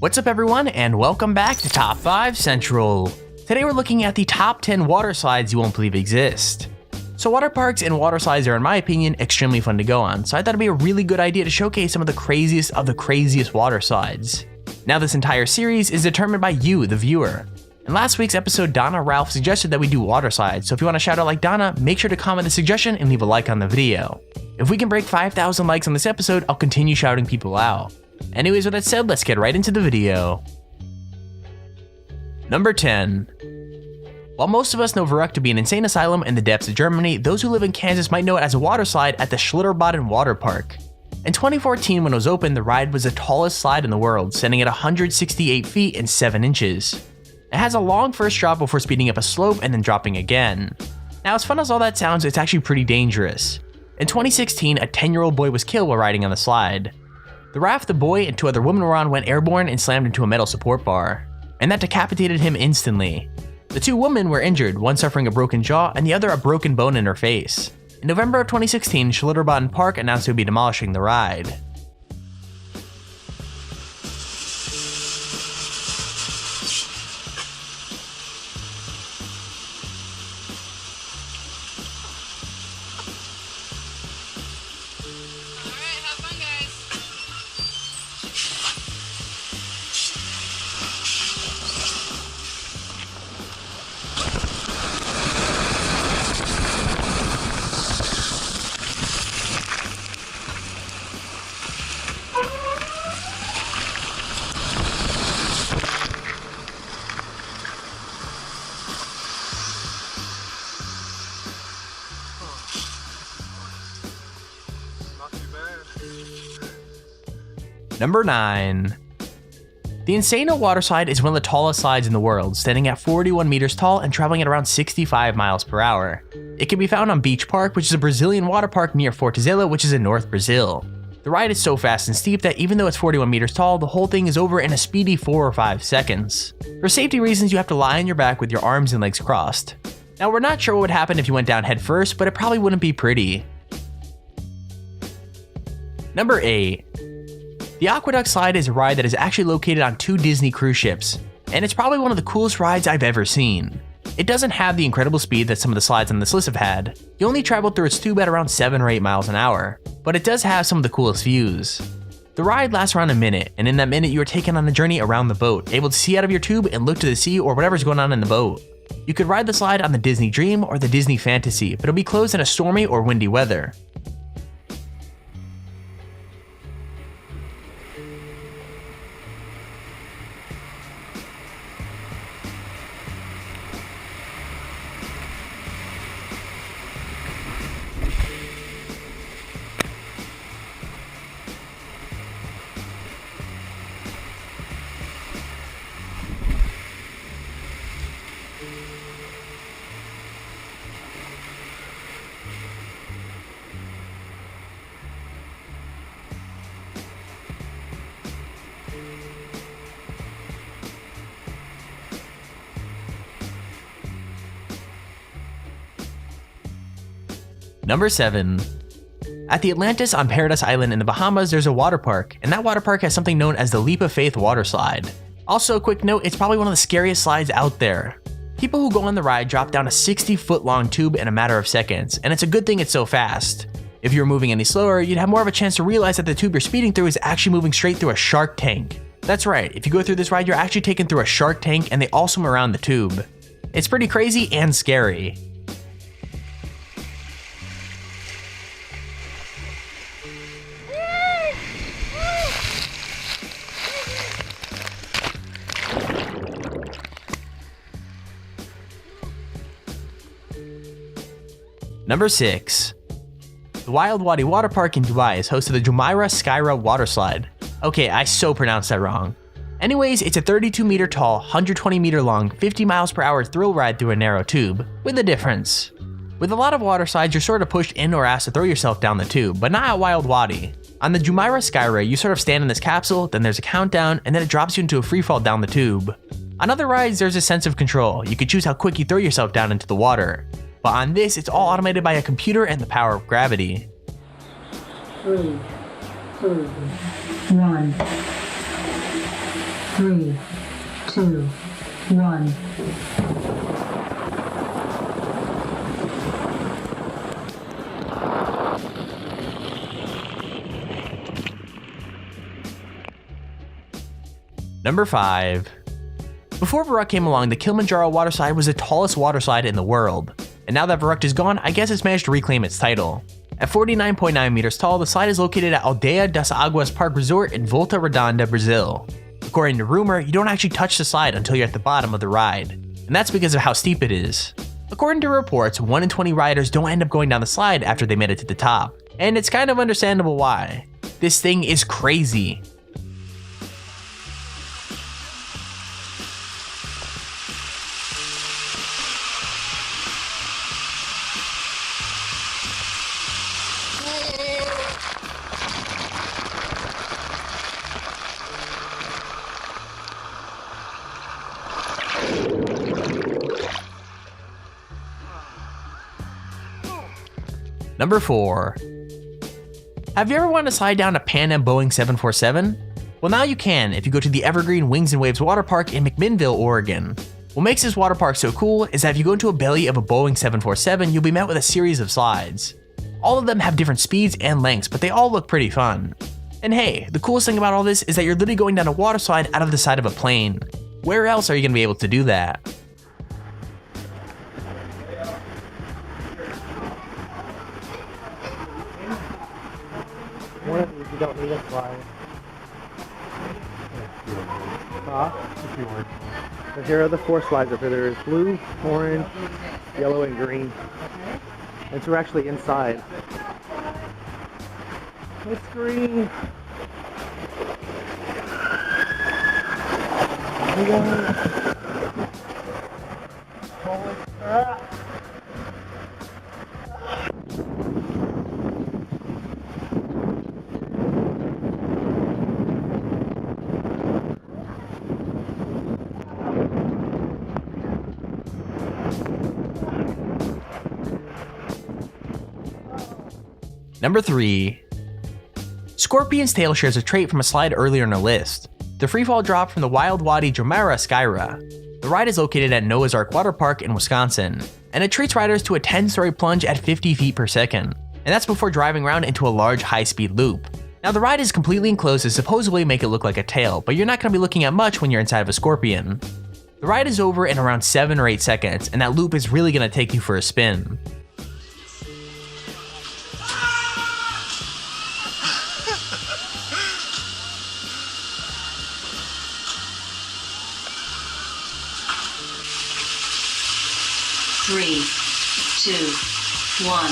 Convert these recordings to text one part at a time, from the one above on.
What's up everyone, and welcome back to Top 5 Central. Today we're looking at the top 10 water slides you won't believe exist. So water parks and water slides are, in my opinion, extremely fun to go on, so I thought it'd be a really good idea to showcase some of the craziest water slides. Now this entire series is determined by you, the viewer. In last week's episode, Donna Ralph suggested that we do water slides, so if you want to shout out like Donna, make sure to comment the suggestion and leave a like on the video. If we can break 5,000 likes on this episode, I'll continue shouting people out. Anyways, with that said, let's get right into the video. Number 10. While most of us know Verrückt to be an insane asylum in the depths of Germany, those who live in Kansas might know it as a water slide at the Schlitterbahn Water Park. In 2014, when it was opened, the ride was the tallest slide in the world, standing at 168 feet and 7 inches. It has a long first drop before speeding up a slope and then dropping again. Now, as fun as all that sounds, it's actually pretty dangerous. In 2016, a 10-year-old boy was killed while riding on the slide. The raft the boy and 2 other women were on went airborne and slammed into a metal support bar, and that decapitated him instantly. The 2 women were injured, one suffering a broken jaw and the other a broken bone in her face. In November of 2016, Schlitterbahn Park announced it would be demolishing the ride. Number 9. The Insano water slide is one of the tallest slides in the world, standing at 41 meters tall and traveling at around 65 miles per hour. It can be found on Beach Park, which is a Brazilian water park near Fortaleza, which is in North Brazil. The ride is so fast and steep that even though it's 41 meters tall, the whole thing is over in a speedy 4 or 5 seconds. For safety reasons, you have to lie on your back with your arms and legs crossed. Now, we're not sure what would happen if you went down head first, but it probably wouldn't be pretty. Number 8. The Aqueduct slide is a ride that is actually located on 2 Disney cruise ships, and it's probably one of the coolest rides I've ever seen. It doesn't have the incredible speed that some of the slides on this list have had. You only travel through its tube at around 7 or 8 miles an hour, but it does have some of the coolest views. The ride lasts around a minute, and in that minute you are taken on a journey around the boat, able to see out of your tube and look to the sea or whatever's going on in the boat. You could ride the slide on the Disney Dream or the Disney Fantasy, but it'll be closed in a stormy or windy weather. Number 7. At the Atlantis on Paradise Island in the Bahamas, there's a water park, and that water park has something known as the Leap of Faith water slide. Also, a quick note, it's probably one of the scariest slides out there. People who go on the ride drop down a 60-foot long tube in a matter of seconds, and it's a good thing it's so fast. If you were moving any slower, you'd have more of a chance to realize that the tube you're speeding through is actually moving straight through a shark tank. That's right, if you go through this ride, you're actually taken through a shark tank and they all swim around the tube. It's pretty crazy and scary. Number 6. The Wild Wadi Water Park in Dubai is host to the Jumeirah Skyra water slide. Okay, I so pronounced that wrong. Anyways, it's a 32 meter tall, 120 meter long, 50 miles per hour thrill ride through a narrow tube, with a difference. With a lot of water slides, you're sort of pushed in or asked to throw yourself down the tube, but not at Wild Wadi. On the Jumeirah Skyra, you sort of stand in this capsule, then there's a countdown, and then it drops you into a free fall down the tube. On other rides, there's a sense of control. You can choose how quick you throw yourself down into the water. But on this, it's all automated by a computer and the power of gravity. 3, 2, 1. 3, 2, 1. Number 5. Before Varuk came along, the Kilimanjaro waterslide was the tallest waterslide in the world. And now that Varuk is gone, I guess it's managed to reclaim its title. At 49.9 meters tall, the slide is located at Aldeia das Águas Park Resort in Volta Redonda, Brazil. According to rumor, you don't actually touch the slide until you're at the bottom of the ride. And that's because of how steep it is. According to reports, 1 in 20 riders don't end up going down the slide after they made it to the top. And it's kind of understandable why. This thing is crazy. Number 4. Have you ever wanted to slide down a Pan Am Boeing 747? Well, now you can if you go to the Evergreen Wings and Waves Water Park in McMinnville, Oregon. What makes this water park so cool is that if you go into a belly of a Boeing 747, you'll be met with a series of slides. All of them have different speeds and lengths, but they all look pretty fun. And hey, the coolest thing about all this is that you're literally going down a water slide out of the side of a plane. Where else are you going to be able to do that? One of these you don't need a slide. Huh? So here are the 4 slides up here. There is blue, orange, yellow, and green. And so we're actually inside. It's green. Here we go. Holy crap. Number 3. Scorpion's tail shares a trait from a slide earlier in the list, the freefall drop from the Wild Wadi Jumeirah Skyra. The ride is located at Noah's Ark Water Park in Wisconsin, and it treats riders to a 10-story plunge at 50 feet per second, and that's before driving around into a large high-speed loop. Now the ride is completely enclosed to supposedly make it look like a tail, but you're not going to be looking at much when you're inside of a Scorpion. The ride is over in around 7 or 8 seconds, and that loop is really going to take you for a spin. Three, 2, 1.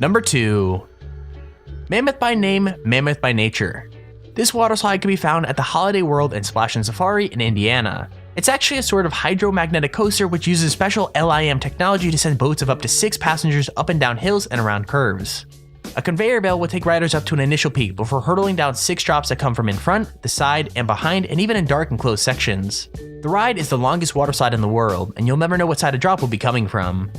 Number 2. Mammoth by name, Mammoth by nature. This water slide can be found at the Holiday World and Splash and Safari in Indiana. It's actually a sort of hydromagnetic coaster which uses special LIM technology to send boats of up to 6 passengers up and down hills and around curves. A conveyor belt will take riders up to an initial peak before hurtling down 6 drops that come from in front, the side, and behind, and even in dark and closed sections. The ride is the longest water slide in the world, and you'll never know what side a drop will be coming from.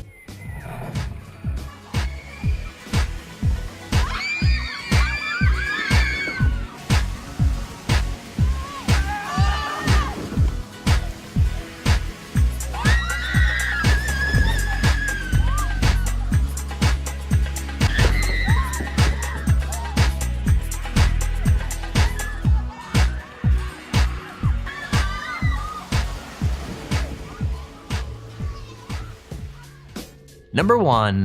Number 1.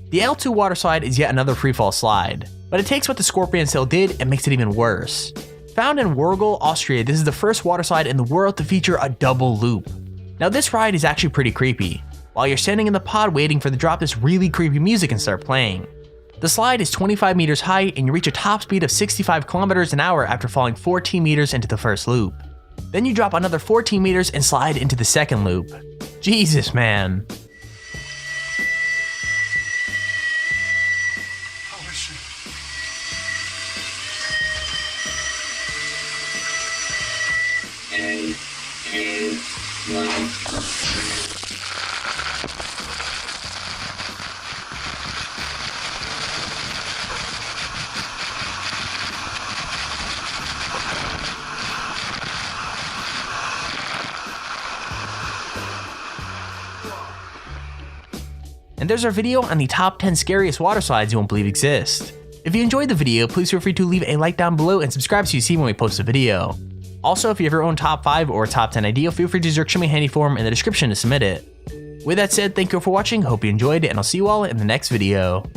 The L2 water slide is yet another freefall slide, but it takes what the Scorpion sail did and makes it even worse. Found in Wurgl, Austria, this is the first water slide in the world to feature a double loop. Now this ride is actually pretty creepy. While you're standing in the pod waiting for the drop, this really creepy music can start playing. The slide is 25 meters high and you reach a top speed of 65 kilometers an hour after falling 14 meters into the first loop. Then you drop another 14 meters and slide into the second loop. Jesus, man. And there's our video on the top 10 scariest water slides you won't believe exist. If you enjoyed the video, please feel free to leave a like down below and subscribe so you see when we post a video. Also, if you have your own top 5 or top 10 idea, feel free to use our Show Me Handy form in the description to submit it. With that said, thank you for watching, hope you enjoyed, and I'll see you all in the next video.